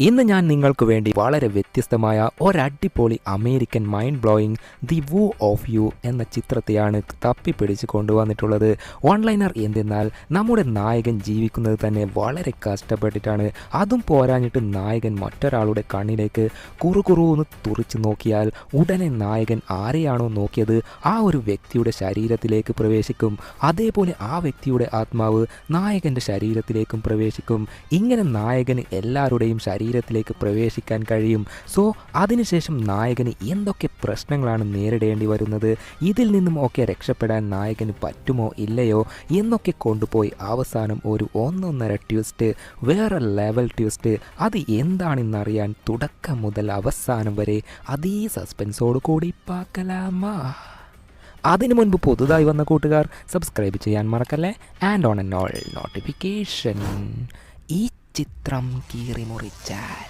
ഇന്ന് ഞാൻ നിങ്ങൾക്ക് വേണ്ടി വളരെ വ്യത്യസ്തമായ ഒരടിപൊളി American mind blowing the woo of you എന്ന ചിത്രത്തെയാണ് തപ്പിപ്പിടിച്ച് കൊണ്ടുവന്നിട്ടുള്ളത്. ഓൺലൈനർ എന്തെന്നാൽ നമ്മുടെ നായകൻ ജീവിക്കുന്നത് തന്നെ വളരെ കഷ്ടപ്പെട്ടിട്ടാണ്. അതും പോരാഞ്ഞിട്ട് നായകൻ മറ്റൊരാളുടെ കണ്ണിലേക്ക് കുറുകുറുന്ന് തുറിച്ചു നോക്കിയാൽ ഉടനെ നായകൻ ആരെയാണോ നോക്കിയത് ആ ഒരു വ്യക്തിയുടെ ശരീരത്തിലേക്ക് പ്രവേശിക്കും. അതേപോലെ ആ വ്യക്തിയുടെ ആത്മാവ് നായകൻ്റെ ശരീരത്തിലേക്കും പ്രവേശിക്കും. ഇങ്ങനെ നായകന് എല്ലാവരുടെയും ശരീരത്തിലേക്ക് പ്രവേശിക്കാൻ കഴിയും. സോ അതിനുശേഷം നായകന് എന്തൊക്കെ പ്രശ്നങ്ങളാണ് നേരിടേണ്ടി വരുന്നത്, ഇതിൽ നിന്നും ഒക്കെ രക്ഷപ്പെടാൻ നായകന് പറ്റുമോ ഇല്ലയോ എന്നൊക്കെ കൊണ്ടുപോയി അവസാനം ഒരു ഒന്നൊന്നര ട്വിസ്റ്റ്, വേറെ ലെവൽ ട്വിസ്റ്റ്, അത് എന്താണെന്നറിയാൻ തുടക്കം മുതൽ അവസാനം വരെ അതേ സസ്പെൻസോട് കൂടി പാക്കലാമാ. അതിനു മുൻപ് പുതുതായി വന്ന കൂട്ടുകാർ സബ്സ്ക്രൈബ് ചെയ്യാൻ മറക്കല്ലേ. And on and all notification. ഈ ചിത്രം കീറിമുറിച്ചാൽ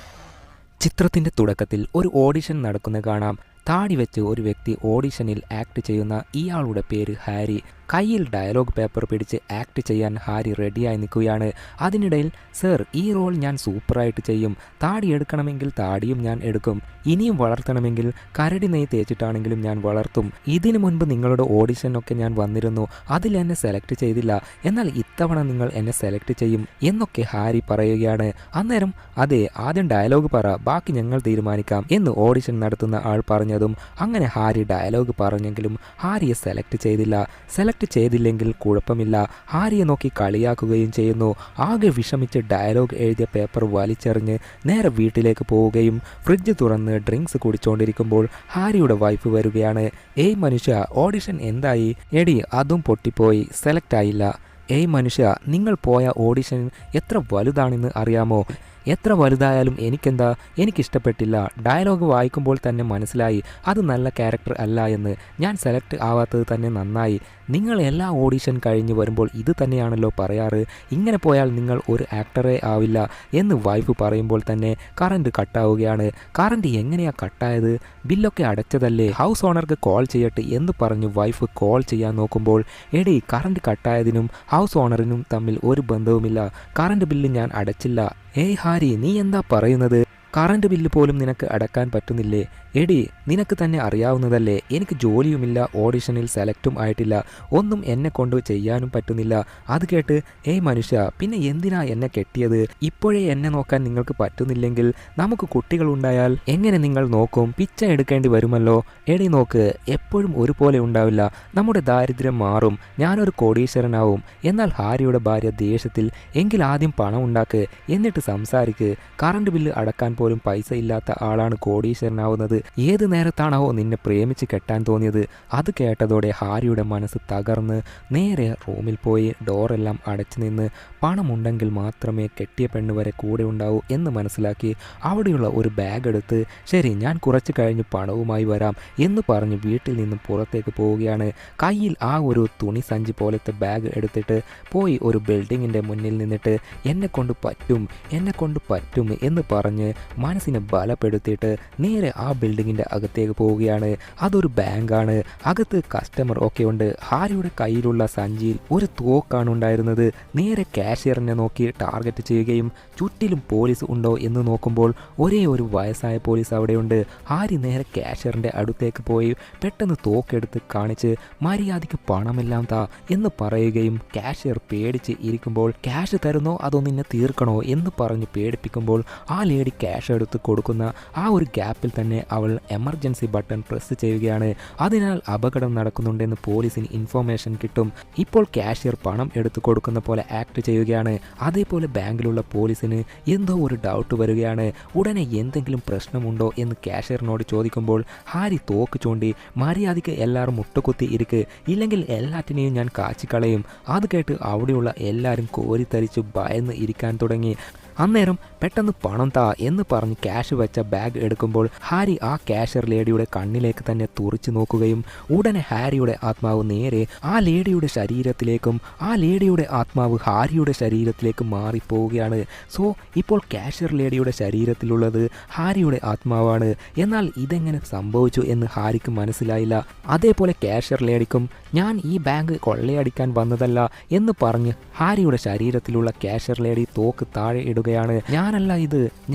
ചിത്രത്തിൻ്റെ തുടക്കത്തിൽ ഒരു ഓഡിഷൻ നടക്കുന്നത് കാണാം. താടി വെച്ച് ഒരു വ്യക്തി ഓഡിഷനിൽ ആക്ട് ചെയ്യുന്ന ഇയാളുടെ പേര് ഹാരി. കയ്യിൽ ഡയലോഗ് പേപ്പർ പിടിച്ച് ആക്ട് ചെയ്യാൻ ഹാരി റെഡിയായി നിൽക്കുകയാണ്. അതിനിടയിൽ സർ, ഈ റോൾ ഞാൻ സൂപ്പറായിട്ട് ചെയ്യും. താടി എടുക്കണമെങ്കിൽ താടിയും ഞാൻ എടുക്കും. ഇനിയും വളർത്തണമെങ്കിൽ കരടി നെയ്യ് തേച്ചിട്ടാണെങ്കിലും ഞാൻ വളർത്തും. ഇതിനു മുൻപ് നിങ്ങളുടെ ഓഡിഷനൊക്കെ ഞാൻ വന്നിരുന്നു, അതിൽ എന്നെ സെലക്ട് ചെയ്തില്ല. എന്നാൽ ഇത്തവണ നിങ്ങൾ എന്നെ സെലക്ട് ചെയ്യും എന്നൊക്കെ ഹാരി പറയുകയാണ്. അന്നേരം അതെ, ആദ്യം ഡയലോഗ് പറ, ബാക്കി ഞങ്ങൾ തീരുമാനിക്കാം എന്ന് ഓഡിഷൻ നടത്തുന്ന ആൾ പറഞ്ഞതും അങ്ങനെ ഹാരി ഡയലോഗ് പറഞ്ഞെങ്കിലും ഹാരിയെ സെലക്ട് ചെയ്തില്ല. സെലക്ട് ചെയ്തില്ലെങ്കിൽ കുഴപ്പമില്ല, ഹാരിയെ നോക്കി കളിയാക്കുകയും ചെയ്യുന്നു. ആകെ വിഷമിച്ച് ഡയലോഗ് എഴുതിയ പേപ്പർ വലിച്ചെറിഞ്ഞ് നേരെ വീട്ടിലേക്ക് പോവുകയും ഫ്രിഡ്ജ് തുറന്ന് ഡ്രിങ്ക്സ് കുടിച്ചുകൊണ്ടിരിക്കുമ്പോൾ ഹാരിയുടെ വൈഫ് വരികയാണ്. ഏയ് മനുഷ്യ, ഓഡിഷൻ എന്തായി? എടി, അതും പൊട്ടിപ്പോയി, സെലക്ട് ആയില്ല. ഏയ് മനുഷ്യ, നിങ്ങൾ പോയ ഓഡിഷൻ എത്ര വലുതാണെന്ന് അറിയാമോ? എത്ര വലുതായാലും എനിക്കെന്താ, എനിക്കിഷ്ടപ്പെട്ടില്ല. ഡയലോഗ് വായിക്കുമ്പോൾ തന്നെ മനസ്സിലായി അത് നല്ല ക്യാരക്ടർ അല്ല എന്ന്. ഞാൻ സെലക്ട് ആവാത്തത് തന്നെ നന്നായി. നിങ്ങൾ എല്ലാ ഓഡിഷൻ കഴിഞ്ഞ് വരുമ്പോൾ ഇത് തന്നെയാണല്ലോ പറയാറ്. ഇങ്ങനെ പോയാൽ നിങ്ങൾ ഒരു ആക്ടറേ ആവില്ല എന്ന് വൈഫ് പറയുമ്പോൾ തന്നെ കറണ്ട് കട്ടാവുകയാണ്. കറണ്ട് എങ്ങനെയാ കട്ടായത്? ബില്ലൊക്കെ അടച്ചതല്ലേ, ഹൗസ് ഓണർക്ക് കോൾ ചെയ്യട്ടെ എന്ന് പറഞ്ഞു വൈഫ് കോൾ ചെയ്യാൻ നോക്കുമ്പോൾ എടി, കറണ്ട് കട്ടായതിനും ഹൗസ് ഓണറിനും തമ്മിൽ ഒരു ബന്ധവുമില്ല. കറണ്ട് ബില്ല് ഞാൻ അടച്ചില്ല. ഏയ് ഹാരി, നീ എന്താ പറയുന്നത്? കറണ്ട് ബില്ല് പോലും നിനക്ക് അടക്കാൻ പറ്റുന്നില്ലേ? എടി, നിനക്ക് തന്നെ അറിയാവുന്നതല്ലേ, എനിക്ക് ജോലിയുമില്ല, ഓഡിഷനിൽ സെലക്റ്റും ആയിട്ടില്ല, ഒന്നും എന്നെ കൊണ്ട് ചെയ്യാനും പറ്റുന്നില്ല. അത് കേട്ട് ഏയ് മനുഷ്യ, പിന്നെ എന്തിനാ എന്നെ കെട്ടിയത്? ഇപ്പോഴേ എന്നെ നോക്കാൻ നിങ്ങൾക്ക് പറ്റുന്നില്ലെങ്കിൽ നമുക്ക് കുട്ടികളുണ്ടായാൽ എങ്ങനെ നിങ്ങൾ നോക്കും? പിച്ച എടുക്കേണ്ടി വരുമല്ലോ. എടി നോക്ക്, എപ്പോഴും ഒരുപോലെ ഉണ്ടാവില്ല. നമ്മുടെ ദാരിദ്ര്യം മാറും, ഞാനൊരു കോടീശ്വരനാവും. എന്നാൽ ഹാരിയുടെ ഭാര്യ ദേഷ്യത്തിൽ എങ്കിൽ ആദ്യം പണം ഉണ്ടാക്ക്, എന്നിട്ട് സംസാരിക്ക്. കറണ്ട് ബില്ല് അടക്കാൻ പോലും പൈസ ഇല്ലാത്ത ആളാണ് കോടീശ്വരനാവുന്നത്. ഏത് നേരത്താണോ നിന്നെ പ്രേമിച്ച് കെട്ടാൻ തോന്നിയത്? അത് കേട്ടതോടെ ഹാരിയുടെ മനസ്സ് തകർന്ന് നേരെ റൂമിൽ പോയി ഡോറെല്ലാം അടച്ചു നിന്ന് പണമുണ്ടെങ്കിൽ മാത്രമേ കെട്ടിയ പെണ്ണ് വരെ കൂടെ ഉണ്ടാവൂ എന്ന് മനസ്സിലാക്കി അവിടെയുള്ള ഒരു ബാഗ് എടുത്ത് ശരി, ഞാൻ കുറച്ച് കഴിഞ്ഞ് പണവുമായി വരാം എന്ന് പറഞ്ഞ് വീട്ടിൽ നിന്നും പുറത്തേക്ക് പോവുകയാണ്. കയ്യിൽ ആ ഒരു തുണി സഞ്ചി പോലത്തെ ബാഗ് എടുത്തിട്ട് പോയി ഒരു ബിൽഡിങ്ങിൻ്റെ മുന്നിൽ നിന്നിട്ട് എന്നെ കൊണ്ട് പറ്റും എന്ന് പറഞ്ഞ് മനസ്സിനെ ബലപ്പെടുത്തിയിട്ട് നേരെ ആ ബിൽഡിങ്ങിൻ്റെ അകത്തേക്ക് പോവുകയാണ്. അതൊരു ബാങ്കാണ്. അകത്ത് കസ്റ്റമർ ഒക്കെ ഉണ്ട്. ഹാരിയുടെ കയ്യിലുള്ള സഞ്ചിയിൽ ഒരു തോക്കാണ് ഉണ്ടായിരുന്നത്. നേരെ കാഷ്യറിനെ നോക്കി ടാർഗറ്റ് ചെയ്യുകയും ചുറ്റിലും പോലീസ് ഉണ്ടോ എന്ന് നോക്കുമ്പോൾ ഒരേ ഒരു വയസ്സായ പോലീസ് അവിടെയുണ്ട്. ഹാരി നേരെ കാഷ്യറിൻ്റെ അടുത്തേക്ക് പോയി പെട്ടെന്ന് തോക്കെടുത്ത് കാണിച്ച് മര്യാദയ്ക്ക് പണമെല്ലാം താ എന്ന് പറയുകയും കാഷ്യർ പേടിച്ച് ഇരിക്കുമ്പോൾ ക്യാഷ് തരുന്നോ അതോ നിന്നെ തീർക്കണോ എന്ന് പറഞ്ഞ് പേടിപ്പിക്കുമ്പോൾ ആ ലേഡി ക്യാഷ് എടുത്ത് കൊടുക്കുന്ന ആ ഒരു ഗ്യാപ്പിൽ തന്നെ അവൾ എമർജൻസി ബട്ടൺ പ്രസ് ചെയ്യുകയാണ്. അതിനാൽ അപകടം നടക്കുന്നുണ്ടെന്ന് പോലീസിന് ഇൻഫോർമേഷൻ കിട്ടും. ഇപ്പോൾ കാഷ്യർ പണം എടുത്തു കൊടുക്കുന്ന പോലെ ആക്ട് ചെയ്യുകയാണ്. അതേപോലെ ബാങ്കിലുള്ള പോലീസിന് എന്തോ ഒരു ഡൗട്ട് വരികയാണ്. ഉടനെ എന്തെങ്കിലും പ്രശ്നമുണ്ടോ എന്ന് കാഷ്യറിനോട് ചോദിക്കുമ്പോൾ ഹാരി തോക്ക് ചൂണ്ടി മര്യാദയ്ക്ക് എല്ലാവരും മുട്ടുകുത്തി ഇരിക്ക്, ഇല്ലെങ്കിൽ എല്ലാറ്റിനെയും ഞാൻ കാച്ചിക്കളയും. അത് കേട്ട് അവിടെയുള്ള എല്ലാവരും കോരിത്തരിച്ച് ഭയന്ന് ഇരിക്കാൻ തുടങ്ങി. അന്നേരം പെട്ടെന്ന് പണം താ എന്ന് പറഞ്ഞ് ക്യാഷ് വെച്ച ബാഗ് എടുക്കുമ്പോൾ ഹാരി ആ ക്യാഷ്യർ ലേഡിയുടെ കണ്ണിലേക്ക് തന്നെ തുറിച്ചു നോക്കുകയും ഉടനെ ഹാരിയുടെ ആത്മാവ് നേരെ ആ ലേഡിയുടെ ശരീരത്തിലേക്കും ആ ലേഡിയുടെ ആത്മാവ് ഹാരിയുടെ ശരീരത്തിലേക്ക് മാറിപ്പോവുകയാണ്. സോ ഇപ്പോൾ ക്യാഷ്യർ ലേഡിയുടെ ശരീരത്തിലുള്ളത് ഹാരിയുടെ ആത്മാവാണ്. എന്നാൽ ഇതെങ്ങനെ സംഭവിച്ചു എന്ന് ഹാരിക്ക് മനസ്സിലായില്ല. അതേപോലെ ക്യാഷ്യർ ലേഡിക്കും ഞാൻ ഈ ബാങ്ക് കൊള്ളയടിക്കാൻ വന്നതല്ല എന്ന് പറഞ്ഞ് ഹാരിയുടെ ശരീരത്തിലുള്ള ക്യാഷ്യർ ലേഡി തോക്ക് താഴെ ഇടും എത്തുകയാണ്.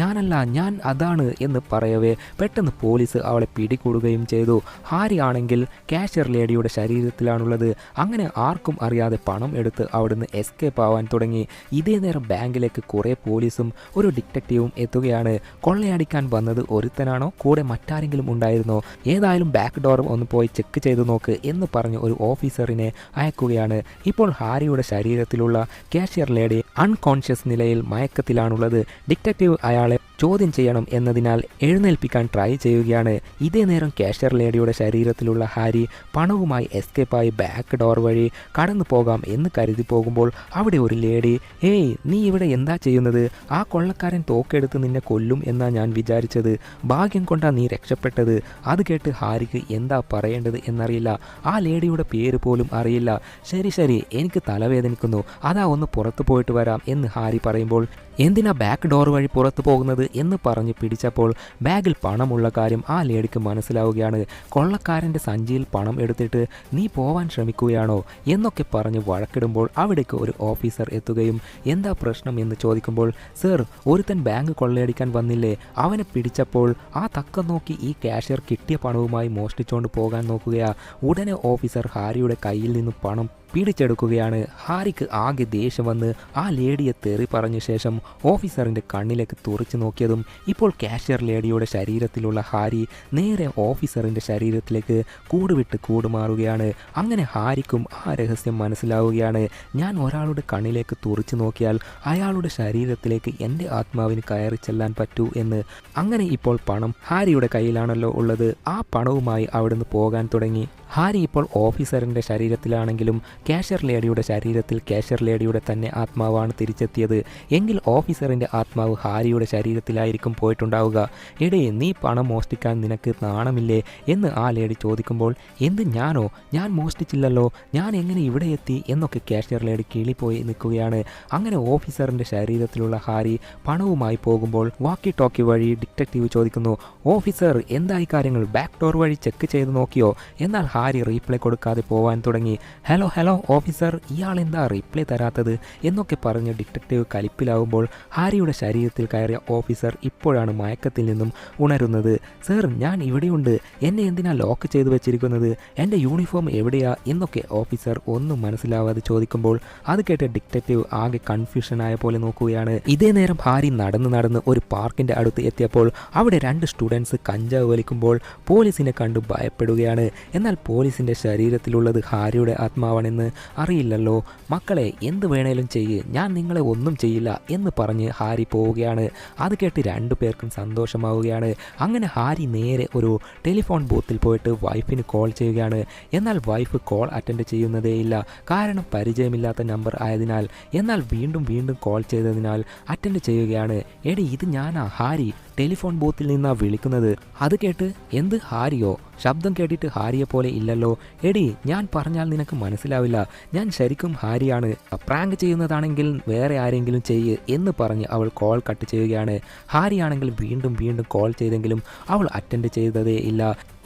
ഞാനല്ല ഞാൻ അതാണ് എന്ന് പറയവേ പെട്ടെന്ന് പോലീസ് അവളെ പിടികൂടുകയും ചെയ്തു. ഹാരി ആണെങ്കിൽ കാഷ്യർ ലേഡിയുടെ ശരീരത്തിലാണുള്ളത്. അങ്ങനെ ആർക്കും അറിയാതെ പണം എടുത്ത് അവിടുന്ന് എസ്കേപ്പ് ആവാൻ തുടങ്ങി. ഇതേ നേരം ബാങ്കിലേക്ക് കുറെ പോലീസും ഒരു ഡിറ്റക്റ്റീവും എത്തുകയാണ്. കൊള്ളയടിക്കാൻ വന്നത് ഒരുത്തനാണോ, കൂടെ മറ്റാരെങ്കിലും ഉണ്ടായിരുന്നോ? ഏതായാലും ബാക്ക് ഡോർ ഒന്ന് പോയി ചെക്ക് ചെയ്തു നോക്ക് എന്ന് പറഞ്ഞ് ഒരു ഓഫീസറിനെ അയക്കുകയാണ്. ഇപ്പോൾ ഹാരിയുടെ ശരീരത്തിലുള്ള കാഷ്യർ ലേഡി അൺകോൺഷ്യസ് നിലയിൽ മയക്കത്തിലാണുള്ളത്. ഡിറ്റക്റ്റീവ് അയാളെ ചോദ്യം ചെയ്യണം എന്നതിനാൽ എഴുന്നേൽപ്പിക്കാൻ ട്രൈ ചെയ്യുകയാണ്. ഇതേ നേരം കാഷ്യർ ലേഡിയുടെ ശരീരത്തിലുള്ള ഹാരി പണവുമായി എസ്കേപ്പായി ബാക്ക് ഡോർ വഴി കടന്നു പോകാം എന്ന് കരുതി പോകുമ്പോൾ അവിടെ ഒരു ലേഡി, ഏയ് നീ ഇവിടെ എന്താ ചെയ്യുന്നത്? ആ കൊള്ളക്കാരൻ തോക്കെടുത്ത് നിന്നെ കൊല്ലും എന്നാ ഞാൻ വിചാരിച്ചത്. ഭാഗ്യം കൊണ്ടാ നീ രക്ഷപ്പെട്ടത്. അത് കേട്ട് ഹാരിക്ക് എന്താ പറയേണ്ടത് എന്നറിയില്ല. ആ ലേഡിയുടെ പേര് പോലും അറിയില്ല. ശരി എനിക്ക് തലവേദനിക്കുന്നു, അതാ ഒന്ന് പുറത്തു പോയിട്ട് വരാം എന്ന് ഹാരി പറയുമ്പോൾ, എന്തിനാ ബാക്ക് ഡോർ വഴി പുറത്തു പോകുന്നത് എന്ന് പറഞ്ഞ് പിടിച്ചപ്പോൾ ബാഗിൽ പണമുള്ള കാര്യം ആ ലേഡിക്ക് മനസ്സിലാവുകയാണ്. കൊള്ളക്കാരൻ്റെ സഞ്ചിയിൽ പണം എടുത്തിട്ട് നീ പോവാൻ ശ്രമിക്കുകയാണോ എന്നൊക്കെ പറഞ്ഞ് വഴക്കിടുമ്പോൾ അവിടേക്ക് ഒരു ഓഫീസർ എത്തുകയും എന്താ പ്രശ്നം എന്ന് ചോദിക്കുമ്പോൾ, സർ ഒരുത്തൻ ബാങ്ക് കൊള്ളയടിക്കാൻ വന്നില്ലേ, അവനെ പിടിച്ചപ്പോൾ ആ തക്കം നോക്കി ഈ കാഷ്യർ കിട്ടിയ പണവുമായി മോഷ്ടിച്ചുകൊണ്ട് പോകാൻ നോക്കുകയാ. ഉടനെ ഓഫീസർ ഹാരിയുടെ കയ്യിൽ നിന്നും പണം പിടിച്ചെടുക്കുകയാണ്. ഹാരിക്ക് ആകെ ദേഷ്യം വന്ന് ആ ലേഡിയെ തെറി പറഞ്ഞ ശേഷം ഓഫീസറിൻ്റെ കണ്ണിലേക്ക് തുറച്ചു നോക്കിയതും ഇപ്പോൾ കാഷ്യർ ലേഡിയുടെ ശരീരത്തിലുള്ള ഹാരി നേരെ ഓഫീസറിൻ്റെ ശരീരത്തിലേക്ക് കൂടുവിട്ട് കൂടുമാറുകയാണ്. അങ്ങനെ ഹാരിക്കും ആ രഹസ്യം മനസ്സിലാവുകയാണ്. ഞാൻ ഒരാളുടെ കണ്ണിലേക്ക് തുറച്ചു നോക്കിയാൽ അയാളുടെ ശരീരത്തിലേക്ക് എൻ്റെ ആത്മാവിന് കയറി ചെല്ലാൻ പറ്റൂ എന്ന്. അങ്ങനെ ഇപ്പോൾ പണം ഹാരിയുടെ കയ്യിലാണല്ലോ ഉള്ളത്. ആ പണവുമായി അവിടുന്ന് പോകാൻ തുടങ്ങി. ഹാരി ഇപ്പോൾ ഓഫീസറിൻ്റെ ശരീരത്തിലാണെങ്കിലും കാഷ്യർ ലേഡിയുടെ ശരീരത്തിൽ കാഷ്യർ ലേഡിയുടെ തന്നെ ആത്മാവാണ് തിരിച്ചെത്തിയത്. എങ്കിൽ ഓഫീസറിൻ്റെ ആത്മാവ് ഹാരിയുടെ ശരീരത്തിലായിരിക്കും പോയിട്ടുണ്ടാവുക. എടേ നീ പണം മോഷ്ടിക്കാൻ നിനക്ക് നാണമില്ലേ എന്ന് ആ ലേഡി ചോദിക്കുമ്പോൾ, എന്ത് ഞാനോ? ഞാൻ മോഷ്ടിച്ചില്ലല്ലോ, ഞാൻ എങ്ങനെ ഇവിടെ എത്തി എന്നൊക്കെ കാഷ്യർ ലേഡി കിളിപ്പോയി നിൽക്കുകയാണ്. അങ്ങനെ ഓഫീസറിൻ്റെ ശരീരത്തിലുള്ള ഹാരി പണവുമായി പോകുമ്പോൾ വാക്കി ടോക്കി വഴി ഡിറ്റക്റ്റീവ് ചോദിക്കുന്നു, ഓഫീസർ എന്തായി കാര്യങ്ങൾ, ബാക്ക് ഡോർ വഴി ചെക്ക് ചെയ്ത് നോക്കിയോ? എന്നാൽ ഹാരി റീപ്ലൈ കൊടുക്കാതെ പോവാൻ തുടങ്ങി. ഹലോ ഓഫീസർ, ഇയാൾ എന്താ റീപ്ലൈ തരാത്തത് എന്നൊക്കെ പറഞ്ഞ് ഡിറ്റക്റ്റീവ് കലിപ്പിലാവുമ്പോൾ ഹാരിയുടെ ശരീരത്തിൽ കയറിയ ഓഫീസർ ഇപ്പോഴാണ് മയക്കത്തിൽ നിന്നും ഉണരുന്നത്. സർ ഞാൻ ഇവിടെയുണ്ട്, എന്നെ എന്തിനാ ലോക്ക് ചെയ്തു വെച്ചിരിക്കുന്നത്, എൻ്റെ യൂണിഫോം എവിടെയാ എന്നൊക്കെ ഓഫീസർ ഒന്നും മനസ്സിലാവാതെ ചോദിക്കുമ്പോൾ അത് കേട്ട് ഡിറ്റക്റ്റീവ് ആകെ കൺഫ്യൂഷനായ പോലെ നോക്കുകയാണ്. ഇതേ നേരം ഹാരി നടന്ന് ഒരു പാർക്കിൻ്റെ അടുത്ത് എത്തിയപ്പോൾ അവിടെ 2 സ്റ്റുഡൻസ് കഞ്ചാവ് വലിക്കുമ്പോൾ പോലീസിനെ കണ്ട് ഭയപ്പെടുകയാണ്. എന്നാൽ പോലീസിൻ്റെ ശരീരത്തിലുള്ളത് ഹാരിയുടെ ആത്മാവാണെന്ന് അറിയില്ലല്ലോ. മക്കളെ എന്ത് വേണേലും ചെയ്യ്, ഞാൻ നിങ്ങളെ ഒന്നും ചെയ്യില്ല എന്ന് പറഞ്ഞ് ഹാരി പോവുകയാണ്. അത് കേട്ട് 2 പേർക്കും സന്തോഷമാവുകയാണ്. അങ്ങനെ ഹാരി നേരെ ഒരു ടെലിഫോൺ ബൂത്തിൽ പോയിട്ട് വൈഫിന് കോൾ ചെയ്യുകയാണ്. എന്നാൽ വൈഫ് കോൾ അറ്റൻഡ് ചെയ്യുന്നതേയില്ല, കാരണം പരിചയമില്ലാത്ത നമ്പർ ആയതിനാൽ. എന്നാൽ വീണ്ടും കോൾ ചെയ്തതിനാൽ അറ്റൻഡ് ചെയ്യുകയാണ്. എടി ഇത് ഞാനാ ഹാരി, ടെലിഫോൺ ബൂത്തിൽ നിന്നാ വിളിക്കുന്നത്. അത് കേട്ട് എന്ത് ഹാരിയോ? ശബ്ദം കേട്ടിട്ട് ഹാരിയെ പോലെ ഇല്ലല്ലോ. എടി ഞാൻ പറഞ്ഞാൽ നിനക്ക് മനസ്സിലാവില്ല, ഞാൻ ശരിക്കും ഹാരിയാണ്, പ്രാങ്ക് ചെയ്യുന്നതാണെങ്കിൽ വേറെ ആരെങ്കിലും ചെയ്യ് എന്ന് പറഞ്ഞ് അവൾ കോൾ കട്ട് ചെയ്യുകയാണ്. ഹാരിയാണെങ്കിൽ വീണ്ടും കോൾ ചെയ്തെങ്കിലും അവൾ അറ്റൻഡ് ചെയ്തതേ ഇല്ല.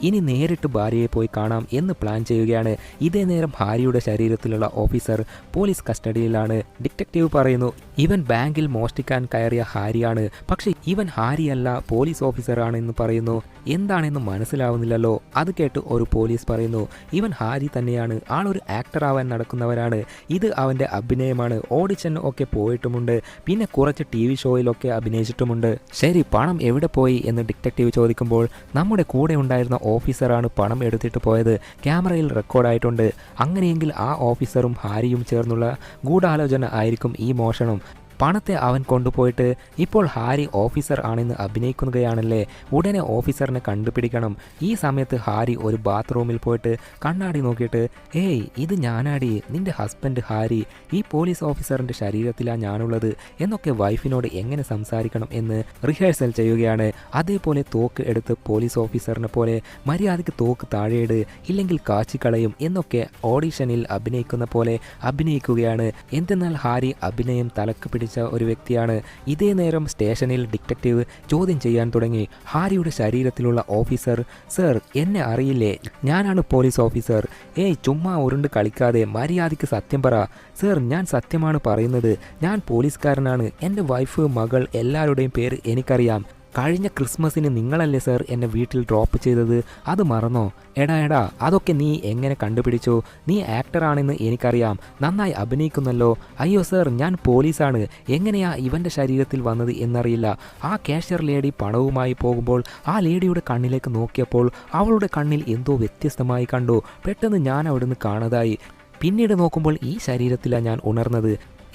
ഇനി നേരിട്ട് ഭാര്യയെ പോയി കാണാം എന്ന് പ്ലാൻ ചെയ്യുകയാണ്. ഇതേ നേരം ഹാരിയുടെ ശരീരത്തിലുള്ള ഓഫീസർ പോലീസ് കസ്റ്റഡിയിലാണ്. ഡിറ്റക്റ്റീവ് പറയുന്നു, ഇവൻ ബാങ്കിൽ മോഷ്ടിക്കാൻ കയറിയ ഹാരിയാണ്, പക്ഷെ ഇവൻ ഹാരിയല്ല പോലീസ് ഓഫീസറാണ് എന്ന് പറയുന്നു. എന്താണെന്ന് മനസ്സിലാവുന്നില്ലല്ലോ. അത് കേട്ട് ഒരു പോലീസ് പറയുന്നു, ഇവൻ ഹാരി തന്നെയാണ്, ആളൊരു ആക്ടർ ആവാൻ നടക്കുന്നവരാണ്, ഇത് അവൻ്റെ അഭിനയമാണ്, ഓഡിഷൻ ഒക്കെ പോയിട്ടുമുണ്ട്, പിന്നെ കുറച്ച് TV ഷോയിലൊക്കെ അഭിനയിച്ചിട്ടുമുണ്ട്. ശരി പണം എവിടെ പോയി എന്ന് ഡിറ്റക്റ്റീവ് ചോദിക്കുമ്പോൾ, നമ്മുടെ കൂടെ ഉണ്ടായിരുന്ന ഓഫീസറാണ് പണം എടുത്തിട്ട് പോയത്, ക്യാമറയിൽ റെക്കോർഡായിട്ടുണ്ട്. അങ്ങനെയെങ്കിൽ ആ ഓഫീസറും ഹാരിയും ചേർന്നുള്ള ഗൂഢാലോചന ആയിരിക്കും ഈ മോഷണം. പണത്തെ അവൻ കൊണ്ടുപോയിട്ട് ഇപ്പോൾ ഹാരി ഓഫീസർ ആണെന്ന് അഭിനയിക്കുകയാണല്ലേ. ഉടനെ ഓഫീസറിനെ കണ്ടുപിടിക്കണം. ഈ സമയത്ത് ഹാരി ഒരു ബാത്റൂമിൽ പോയിട്ട് കണ്ണാടി നോക്കിയിട്ട്, ഏയ് ഇത് ഞാനാടി, നിന്റെ ഹസ്ബൻഡ് ഹാരി, ഈ പോലീസ് ഓഫീസറിൻ്റെ ശരീരത്തിലാണ് ഞാനുള്ളത് എന്നൊക്കെ വൈഫിനോട് എങ്ങനെ സംസാരിക്കണം എന്ന് റിഹേഴ്സൽ ചെയ്യുകയാണ്. അതേപോലെ തോക്ക് എടുത്ത് പോലീസ് ഓഫീസറിനെ പോലെ മര്യാദയ്ക്ക് തോക്ക് താഴെയിട്, ഇല്ലെങ്കിൽ കാച്ചിക്കളയും എന്നൊക്കെ ഓഡിഷനിൽ അഭിനയിക്കുന്ന പോലെ അഭിനയിക്കുകയാണ്. എന്തെന്നാൽ ഹാരി അഭിനയം തലക്ക് പിടിച്ച ഒരു വ്യക്തിയാണ്. ഇതേ നേരം സ്റ്റേഷനിൽ ഡിറ്റക്റ്റീവ് ചോദ്യം ചെയ്യാൻ തുടങ്ങി. ഹാരിയുടെ ശരീരത്തിലുള്ള ഓഫീസർ, സർ എന്നെ അറിയില്ലേ, ഞാനാണ് പോലീസ് ഓഫീസർ. ഏയ് ചുമ്മാ ഉരുണ്ട് കളിക്കാതെ മര്യാദയ്ക്ക് സത്യം പറ. സർ ഞാൻ സത്യമാണ് പറയുന്നത്, ഞാൻ പോലീസുകാരനാണ്. എൻ്റെ വൈഫ്, മകൾ എല്ലാവരുടെയും പേര് എനിക്കറിയാം. കഴിഞ്ഞ ക്രിസ്മസിന് നിങ്ങളല്ലേ സർ എന്നെ വീട്ടിൽ ഡ്രോപ്പ് ചെയ്തത്, അത് മറന്നോ? എടാ അതൊക്കെ നീ എങ്ങനെ കണ്ടുപിടിച്ചോ? നീ ആക്ടറാണെന്ന് എനിക്കറിയാം, നന്നായി അഭിനയിക്കുന്നല്ലോ. അയ്യോ സർ ഞാൻ പോലീസാണ്, എങ്ങനെയാ ഇവൻ്റെ ശരീരത്തിൽ വന്നത് എന്നറിയില്ല. ആ കാഷ്യർ ലേഡി പണവുമായി പോകുമ്പോൾ ആ ലേഡിയുടെ കണ്ണിലേക്ക് നോക്കിയപ്പോൾ അവളുടെ കണ്ണിൽ എന്തോ വ്യത്യസ്തമായി കണ്ടു. പെട്ടെന്ന് ഞാൻ അവിടുന്ന് കാണാതായി. പിന്നീട് നോക്കുമ്പോൾ ഈ ശരീരത്തിലാണ് ഞാൻ ഉണർന്നത്.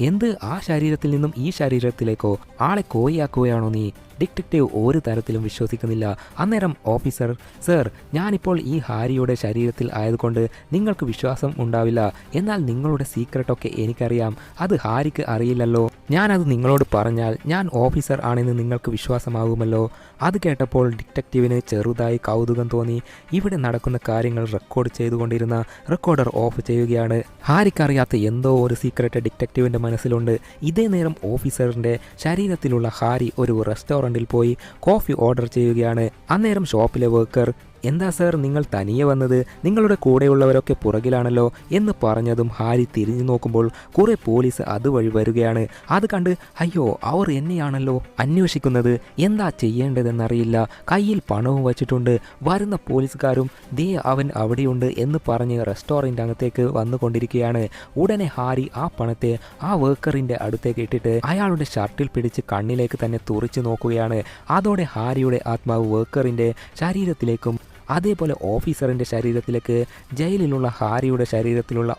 എന്ത്, ആ ശരീരത്തിൽ നിന്നും ഈ ശരീരത്തിലേക്കോ? ആളെ കോയിയാക്കുകയാണോ നീ? ഡിറ്റക്റ്റീവ് ഒരു തരത്തിലും വിശ്വസിക്കുന്നില്ല. അന്നേരം ഓഫീസർ, സർ ഞാനിപ്പോൾ ഈ ഹാരിയുടെ ശരീരത്തിൽ ആയതുകൊണ്ട് നിങ്ങൾക്ക് വിശ്വാസം ഉണ്ടാവില്ല. എന്നാൽ നിങ്ങളുടെ സീക്രട്ടൊക്കെ എനിക്കറിയാം, അത് ഹാരിക്ക് അറിയില്ലല്ലോ. ഞാനത് നിങ്ങളോട് പറഞ്ഞാൽ ഞാൻ ഓഫീസർ ആണെന്ന് നിങ്ങൾക്ക് വിശ്വാസമാകുമല്ലോ. അത് കേട്ടപ്പോൾ ഡിറ്റക്റ്റീവിന് ചെറുതായി കൗതുകം തോന്നി. ഇവിടെ നടക്കുന്ന കാര്യങ്ങൾ റെക്കോർഡ് ചെയ്തുകൊണ്ടിരുന്ന റെക്കോർഡർ ഓഫ് ചെയ്യുകയാണ്. ഹാരിക്കറിയാത്ത എന്തോ ഒരു സീക്രട്ട് ഡിറ്റക്റ്റീവിൻ്റെ മനസ്സിലുണ്ട്. ഇതേ നേരം ഓഫീസറിൻ്റെ ശരീരത്തിലുള്ള ഹാരി ഒരു റെസ്റ്റോറൻറ്റിൽ പോയി കോഫി ഓർഡർ ചെയ്യുകയാണ്. അന്നേരം ഷോപ്പിലെ വർക്കർ, എന്താ സർ നിങ്ങൾ തനിയെ വന്നത്, നിങ്ങളുടെ കൂടെയുള്ളവരൊക്കെ പുറകിലാണല്ലോ എന്ന് പറഞ്ഞതും ഹാരി തിരിഞ്ഞു നോക്കുമ്പോൾ കുറെ പോലീസ് അതുവഴി വരികയാണ്. അത് കണ്ട് അയ്യോ അവർ എന്നെയാണല്ലോ അന്വേഷിക്കുന്നത്, എന്താ ചെയ്യേണ്ടതെന്നറിയില്ല, കയ്യിൽ പണവും വച്ചിട്ടുണ്ട്, വരുന്ന പോലീസുകാരും ദേ അവൻ അവിടെയുണ്ട് എന്ന് പറഞ്ഞ് റെസ്റ്റോറൻറ്റ് അകത്തേക്ക് വന്നുകൊണ്ടിരിക്കുകയാണ്. ഉടനെ ഹാരി ആ പണത്തെ ആ വർക്കറിൻ്റെ അടുത്തേക്ക് ഇട്ടിട്ട് അയാളുടെ ഷർട്ടിൽ പിടിച്ച് കണ്ണിലേക്ക് തന്നെ തുറിച്ചു നോക്കുകയാണ്. അതോടെ ഹാരിയുടെ ആത്മാവ് വർക്കറിൻ്റെ ശരീരത്തിലേക്കും അതേപോലെ ഓഫീസറിൻ്റെ ശരീരത്തിലേക്ക്, ജയിലിലുള്ള ഹാരിയുടെ ശരീരത്തിലുള്ള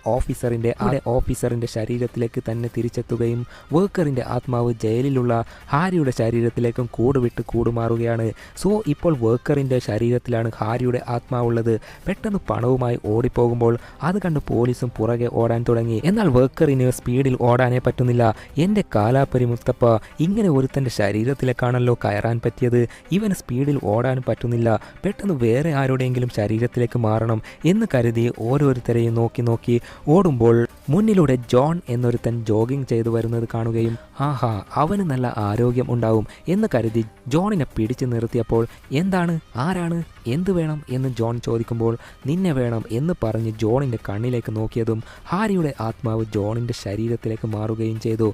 ഓഫീസറിൻ്റെ ശരീരത്തിലേക്ക് തന്നെ തിരിച്ചെത്തുകയും വർക്കറിൻ്റെ ആത്മാവ് ജയിലിലുള്ള ഹാരിയുടെ ശരീരത്തിലേക്കും കൂടുവിട്ട് കൂടുമാറുകയാണ്. സോ ഇപ്പോൾ വർക്കറിൻ്റെ ശരീരത്തിലാണ് ഹാരിയുടെ ആത്മാവുള്ളത്. പെട്ടെന്ന് പണവുമായി ഓടിപ്പോകുമ്പോൾ അത് കണ്ട് പോലീസും പുറകെ ഓടാൻ തുടങ്ങി. എന്നാൽ വർക്കറിന് സ്പീഡിൽ ഓടാനേ പറ്റുന്നില്ല. എൻ്റെ കാലാപ്പരി മുത്തപ്പ, ഇങ്ങനെ ഒരുത്തൻ്റെ ശരീരത്തിലേക്കാണല്ലോ കയറാൻ പറ്റിയത്, ഇവന് സ്പീഡിൽ ഓടാൻ പറ്റുന്നില്ല. പെട്ടെന്ന് വേറെ ആരുടെയെങ്കിലും ശരീരത്തിലേക്ക് മാറണം എന്ന് കരുതി ഓരോരുത്തരെയും നോക്കി ഓടുമ്പോൾ മുന്നിലൂടെ ജോൺ എന്നൊരുത്തൻ ജോഗിങ് ചെയ്തു വരുന്നത് കാണുകയും ആഹാ അവന് നല്ല ആരോഗ്യം ഉണ്ടാവും എന്ന് കരുതി ജോണിനെ പിടിച്ചു നിർത്തിയപ്പോൾ എന്താണ്, ആരാണ്, എന്ത് വേണം എന്ന് ജോൺ ചോദിക്കുമ്പോൾ നിന്നെ വേണം എന്ന് പറഞ്ഞ് ജോണിൻ്റെ കണ്ണിലേക്ക് നോക്കിയതും ഹാരിയുടെ ആത്മാവ് ജോണിൻ്റെ ശരീരത്തിലേക്ക് മാറുകയും ചെയ്തു.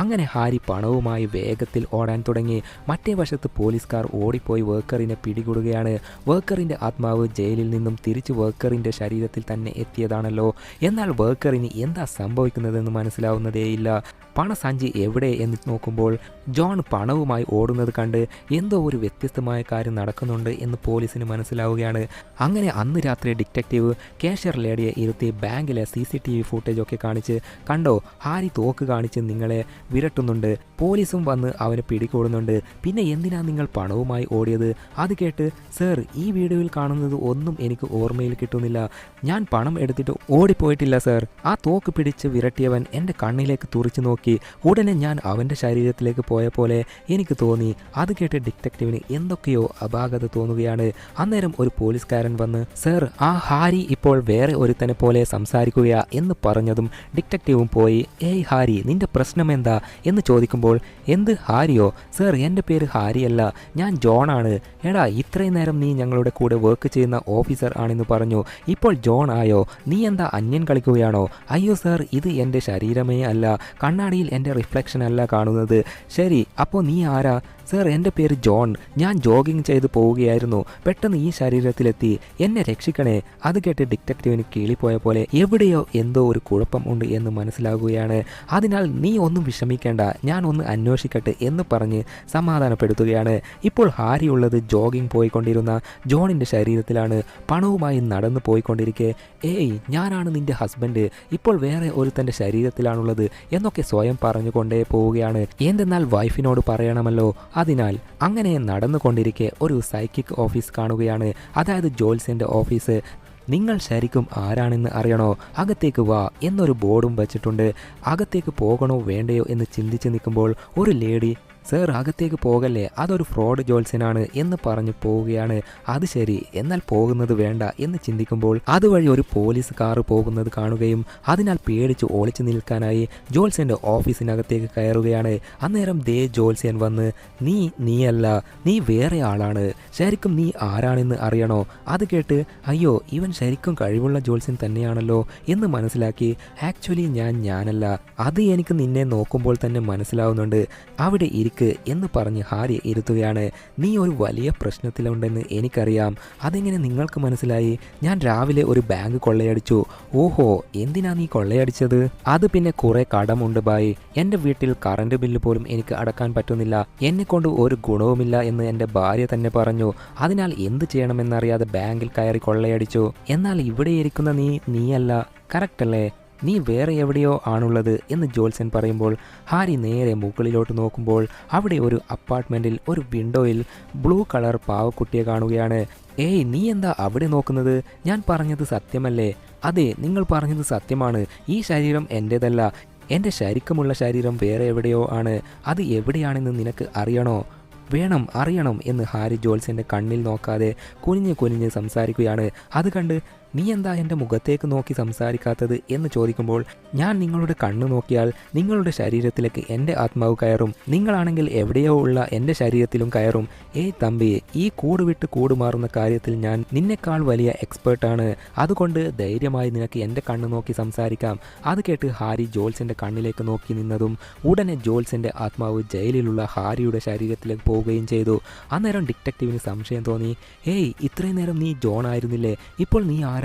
അങ്ങനെ ഹാരി പണവുമായി വേഗത്തിൽ ഓടാൻ തുടങ്ങി. മറ്റേ വശത്ത് പോലീസുകാർ ഓടിപ്പോയി വർക്കറിനെ പിടികൂടുകയാണ്. വർക്കറിൻ്റെ ആത്മാവ് ജയിലിൽ നിന്നും തിരിച്ച് വർക്കറിൻ്റെ ശരീരത്തിൽ തന്നെ എത്തിയതാണല്ലോ. എന്നാൽ വർക്കറിന് എന്താ സംഭവിക്കുന്നതെന്ന് മനസ്സിലാവുന്നതേയില്ല. പണസഞ്ചി എവിടെ എന്ന് നോക്കുമ്പോൾ ജോൺ പണവുമായി ഓടുന്നത് കണ്ട് എന്തോ ഒരു വ്യത്യസ്തമായ കാര്യം നടക്കുന്നുണ്ട് എന്ന് പോലീസിന് മനസ്സിലാവുകയാണ്. അങ്ങനെ അന്ന് രാത്രി ഡിറ്റക്റ്റീവ് കാഷ്യർ ലേഡിയെ ഇരുത്തി ബാങ്കിലെ CCTV ഫുട്ടേജൊക്കെ കാണിച്ച്, കണ്ടോ ഹാരി തോക്ക് കാണിച്ച് നിങ്ങളെ വിരട്ടുന്നുണ്ട്, പോലീസും വന്ന് അവനെ പിടികൂടുന്നുണ്ട്, പിന്നെ എന്തിനാ നിങ്ങൾ പണവുമായി ഓടിയത്? അത് കേട്ട് സർ ഈ വീഡിയോയിൽ കാണുന്നത് ഒന്നും എനിക്ക് ഓർമ്മയിൽ കിട്ടുന്നില്ല, ഞാൻ പണം എടുത്തിട്ട് ഓടിപ്പോയിട്ടില്ല സർ. ആ തോക്ക് പിടിച്ച് വിരട്ടിയവൻ എൻ്റെ കണ്ണിലേക്ക് തുറിച്ചു നോക്കി, ഉടനെ ഞാൻ അവൻ്റെ ശരീരത്തിലേക്ക് പോയ പോലെ എനിക്ക് തോന്നി. അത് കേട്ട് ഡിറ്റക്റ്റീവിന് എന്തൊക്കെയോ അപാകത തോന്നുകയാണ്. അന്നേരം ഒരു പോലീസുകാരൻ വന്ന് സർ ആ ഹാരി ഇപ്പോൾ വേറെ ഒരുത്തനെ പോലെ സംസാരിക്കുകയാ എന്ന് പറഞ്ഞതും ഡിറ്റക്റ്റീവും പോയി ഏയ് ഹാരി നിന്റെ പ്രശ്നം എന്താ എന്ന് ചോദിക്കുമ്പോൾ എന്ത് ഹാരിയോ? സർ എൻ്റെ പേര് ഹാരിയല്ല, ഞാൻ ജോണാണ്. എടാ ഇത്രയും നേരം നീ ഞങ്ങളുടെ കൂടെ വർക്ക് ചെയ്യുന്ന ഓഫീസർ ആണെന്ന് പറഞ്ഞു, ഇപ്പോൾ ജോൺ ആയോ? നീ എന്താ അന്യൻ കളിക്കുകയാണോ? അയ്യോ സർ ഇത് എൻ്റെ ശരീരമേ അല്ല, കണ്ണാടിയിൽ എൻ്റെ റിഫ്ലക്ഷൻ അല്ല കാണുന്നത്. ശരി അപ്പോൾ നീ ആരാ? സർ എൻ്റെ പേര് ജോൺ, ഞാൻ ജോഗിങ് ചെയ്ത് പോവുകയായിരുന്നു, പെട്ടെന്ന് ഈ ശരീരത്തിലെത്തി, എന്നെ രക്ഷിക്കണേ. അത് കേട്ട് ഡിറ്റക്റ്റീവിന് കീളിപ്പോയ പോലെ എവിടെയോ എന്തോ ഒരു കുഴപ്പം ഉണ്ട് എന്ന് മനസ്സിലാകുകയാണ്. അതിനാൽ നീ ഒന്നും വിഷമിക്കേണ്ട, ഞാൻ ഒന്ന് അന്വേഷിക്കട്ടെ എന്ന് പറഞ്ഞ് സമാധാനപ്പെടുത്തുകയാണ്. ഇപ്പോൾ ഹാരി ഉള്ളത് ജോഗിങ് പോയിക്കൊണ്ടിരുന്ന ജോണിൻ്റെ ശരീരത്തിലാണ്. പണവുമായി നടന്നു പോയിക്കൊണ്ടിരിക്കെ ഏയ് ഞാനാണ് നിൻ്റെ ഹസ്ബൻഡ്, ഇപ്പോൾ വേറെ ഒരുത്തൻ്റെ ശരീരത്തിലാണുള്ളത് എന്നൊക്കെ സ്വയം പറഞ്ഞുകൊണ്ടേ പോവുകയാണ്. എന്തെന്നാൽ വൈഫിനോട് പറയണമല്ലോ. അതിനാൽ അങ്ങനെ നടന്നുകൊണ്ടിരിക്കെ ഒരു സൈക്കിക് ഓഫീസ് കാണുകയാണ്, അതായത് ജോൽസിൻ്റെ ഓഫീസ്. നിങ്ങൾ ശരിക്കും ആരാണെന്ന് അറിയണോ? അകത്തേക്ക് വാ എന്നൊരു ബോർഡും വച്ചിട്ടുണ്ട്. അകത്തേക്ക് പോകണോ വേണ്ടയോ എന്ന് ചിന്തിച്ച് നിൽക്കുമ്പോൾ ഒരു ലേഡി സർ അകത്തേക്ക് പോകല്ലേ, അതൊരു ഫ്രോഡ് ജോത്സ്യനാണ് എന്ന് പറഞ്ഞു പോവുകയാണ്. അത് ശരി, എന്നാൽ പോകുന്നത് വേണ്ട എന്ന് ചിന്തിക്കുമ്പോൾ അതുവഴി ഒരു പോലീസ് കാറ് പോകുന്നത് കാണുകയും അതിനാൽ പേടിച്ച് ഒളിച്ചു നിൽക്കാനായി ജോത്സ്യന്റെ ഓഫീസിനകത്തേക്ക് കയറുകയാണ്. അന്നേരം ദേ ജോത്സ്യൻ വന്ന് നീയല്ല, നീ വേറെ ആളാണ്, ശരിക്കും നീ ആരാണെന്ന് അറിയണോ? അത് കേട്ട് അയ്യോ ഇവൻ ശരിക്കും കഴിവുള്ള ജോത്സ്യൻ തന്നെയാണല്ലോ എന്ന് മനസ്സിലാക്കി ആക്ച്വലി ഞാനല്ല, അത് എനിക്ക് നിന്നെ നോക്കുമ്പോൾ തന്നെ മനസ്സിലാവുന്നുണ്ട്, അവിടെ ഇരിക്ക് എന്ന് പറഞ്ഞ് ഹാരി ഇരുത്തുകയാണ്. നീ ഒരു വലിയ പ്രശ്നത്തിലുണ്ടെന്ന് എനിക്കറിയാം, അതെങ്ങനെ നിങ്ങൾക്ക് മനസ്സിലായി? ഞാൻ രാവിലെ ഒരു ബാങ്ക് കൊള്ളയടിച്ചു. ഓഹോ, എന്തിനാ നീ കൊള്ളയടിച്ചത്? അത് പിന്നെ കുറെ കടമുണ്ട് ബായ്, എൻ്റെ വീട്ടിൽ കറണ്ട് ബില്ല് പോലും എനിക്ക് അടക്കാൻ പറ്റുന്നില്ല, എന്നെ കൊണ്ട് ഒരു ഗുണവുമില്ല എന്ന് എൻ്റെ ഭാര്യ തന്നെ പറഞ്ഞു, അതിനാൽ എന്ത് ചെയ്യണമെന്നറിയാതെ ബാങ്കിൽ കയറി കൊള്ളയടിച്ചു. എന്നാൽ ഇവിടെ ഇരിക്കുന്ന നീയല്ല, കറക്റ്റ് അല്ലേ? നീ വേറെ എവിടെയോ ആണുള്ളത് എന്ന് ജോത്സ്യൻ പറയുമ്പോൾ ഹാരി നേരെ മുകളിലോട്ട് നോക്കുമ്പോൾ അവിടെ ഒരു അപ്പാർട്ട്മെൻറ്റിൽ ഒരു വിൻഡോയിൽ ബ്ലൂ കളർ പാവക്കുട്ടിയെ കാണുകയാണ്. ഏയ് നീ എന്താ അവിടെ നോക്കുന്നത്? ഞാൻ പറഞ്ഞത് സത്യമല്ലേ? അതെ, നിങ്ങൾ പറഞ്ഞത് സത്യമാണ്, ഈ ശരീരം എൻ്റേതല്ല, എൻ്റെ ശരിക്കുമുള്ള ശരീരം വേറെ എവിടെയോ ആണ്, അത് എവിടെയാണെന്ന് നിനക്ക് അറിയണോ? അറിയണം എന്ന് ഹാരി ജോത്സ്യൻ്റെ കണ്ണിൽ നോക്കാതെ കുനിഞ്ഞ് സംസാരിക്കുകയാണ്. അത് കണ്ട് നീ എന്താ എൻ്റെ മുഖത്തേക്ക് നോക്കി സംസാരിക്കാത്തത് എന്ന് ചോദിക്കുമ്പോൾ ഞാൻ നിങ്ങളുടെ കണ്ണ് നോക്കിയാൽ നിങ്ങളുടെ ശരീരത്തിലേക്ക് എൻ്റെ ആത്മാവ് കയറും, നിങ്ങളാണെങ്കിൽ എവിടെയോ ഉള്ള എൻ്റെ ശരീരത്തിലും കയറും. ഏയ് തമ്പി, ഈ കൂട് വിട്ട് കൂട് മാറുന്ന കാര്യത്തിൽ ഞാൻ നിന്നെക്കാൾ വലിയ എക്സ്പേർട്ടാണ്, അതുകൊണ്ട് ധൈര്യമായി നിനക്ക് എൻ്റെ കണ്ണ് നോക്കി സംസാരിക്കാം. അത് കേട്ട് ഹാരി ജോത്സ്യൻ്റെ കണ്ണിലേക്ക് നോക്കി നിന്നതും ഉടനെ ജോത്സ്യൻ്റെ ആത്മാവ് ജയിലിലുള്ള ഹാരിയുടെ ശരീരത്തിലേക്ക് പോവുകയും ചെയ്തു. അന്നേരം ഡിറ്റക്റ്റീവിന് സംശയം തോന്നി. ഏയ് ഇത്രയും നേരം നീ ജോൺ ആയിരുന്നില്ലേ, ഇപ്പോൾ നീ ആരാ?